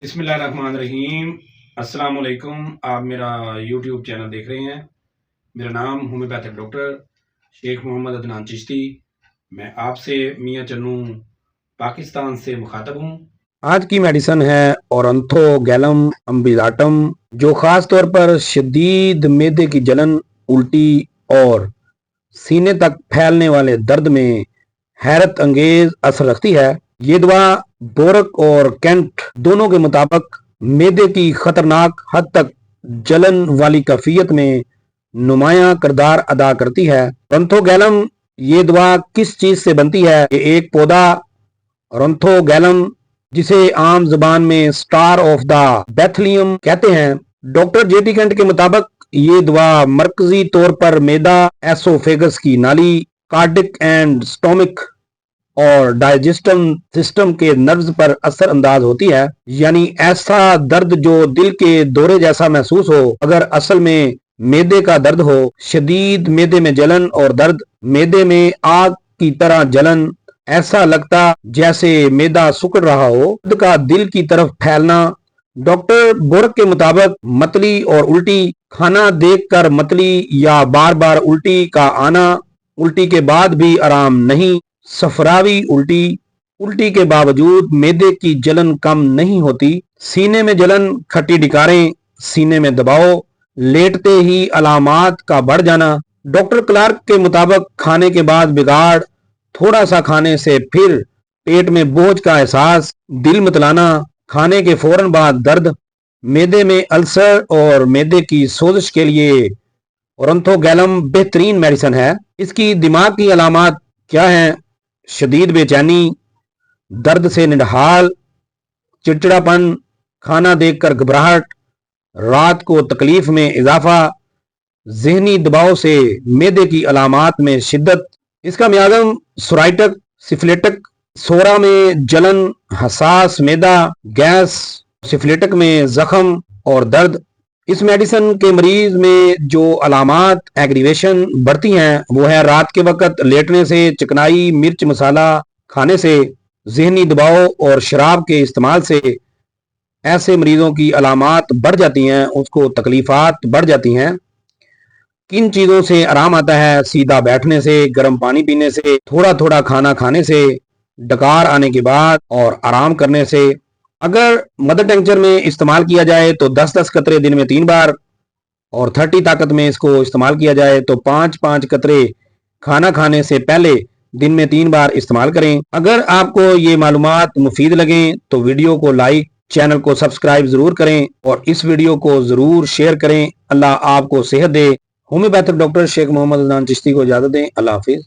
बिस्मिल्लाहिर्रहमानिर्रहीम। अस्सलाम वालेकुम। आप मेरा यूट्यूब चैनल देख रहे हैं। मेरा नाम होम्योपैथिक डॉक्टर शेख मोहम्मद अदनान चिश्ती। मैं आपसे मियाँ चन्नू पाकिस्तान से मुखातब हूँ। आज की मेडिसिन है ओरंथोगैलम अम्बिलाटम, जो ख़ास तौर पर शदीद मैदे की जलन, उल्टी और सीने तक फैलने वाले दर्द में हैरत अंगेज असर रखती है। ये दवा बोरक और कैंट दोनों के मुताबिक मैदे की खतरनाक हद तक जलन वाली कैफियत में नुमायां किरदार अदा करती है। ओरंथोगैलम ये दवा किस चीज से बनती है? ये एक पौधा ओरंथोगैलम, जिसे आम जुबान में स्टार ऑफ द बेथलियम कहते हैं, डॉक्टर जेटी कैंट के मुताबिक ये दवा मरकजी तौर पर मैदा, एसोफेगस की नाली, कार्डिक एंड स्टोमिक और डाइजेस्टिव सिस्टम के नर्व्स पर असर अंदाज होती है। यानी ऐसा दर्द जो दिल के दौरे जैसा महसूस हो, अगर असल में मैदे का दर्द हो। शदीद मैदे में जलन और दर्द, मैदे में आग की तरह जलन, ऐसा लगता जैसे मैदा सुकड़ रहा हो, दर्द का दिल की तरफ फैलना। डॉक्टर बोरक के मुताबिक मतली और उल्टी, खाना देखकर मतली या बार बार उल्टी का आना, उल्टी के बाद भी आराम नहीं, सफरावी उल्टी, उल्टी के बावजूद मैदे की जलन कम नहीं होती, सीने में जलन, खट्टी डिकारें, सीने में दबाव, लेटते ही अलामात का बढ़ जाना। डॉक्टर क्लार्क के मुताबिक खाने के बाद बिगाड़, थोड़ा सा खाने से फिर पेट में बोझ का एहसास, दिल मतलाना, खाने के फौरन बाद दर्द। मैदे में अल्सर और मैदे की सोजिश के लिए ओरंथोगैलम बेहतरीन मेडिसिन है। इसकी दिमाग की अलामात क्या हैं? शदीद बेचैनी, दर्द से निढाल, चिड़चिड़ापन, खाना देखकर घबराहट, रात को तकलीफ में इजाफा, जहनी दबाव से मैदे की अलामात में शिद्दत। इसका मियाज़म सोराइटिक, सिफिलिटिक, सोरा में जलन, हसास मैदा, गैस, सिफिलिटिक में जख्म और दर्द। इस मेडिसिन के मरीज में जो अलामात एग्रीवेशन बढ़ती हैं वो है रात के वक्त लेटने से, चिकनाई, मिर्च मसाला खाने से, जहनी दबाव और शराब के इस्तेमाल से। ऐसे मरीजों की अलामात बढ़ जाती हैं, उसको तकलीफात बढ़ जाती हैं। किन चीज़ों से आराम आता है? सीधा बैठने से, गर्म पानी पीने से, थोड़ा थोड़ा खाना खाने से, डकार आने के बाद और आराम करने से। अगर मदर टेंचर में इस्तेमाल किया जाए तो 10-10 कतरे दिन में 3 बार, और 30 ताकत में इसको इस्तेमाल किया जाए तो 5-5 कतरे खाना खाने से पहले दिन में 3 बार इस्तेमाल करें। अगर आपको ये मालूमात मुफीद लगें तो वीडियो को लाइक, चैनल को सब्सक्राइब जरूर करें और इस वीडियो को जरूर शेयर करें। अल्लाह आपको सेहत दे। होम्योपैथिक डॉक्टर शेख मोहम्मद अदनान चिश्ती को इजाजत दें। अल्लाह हाफिज।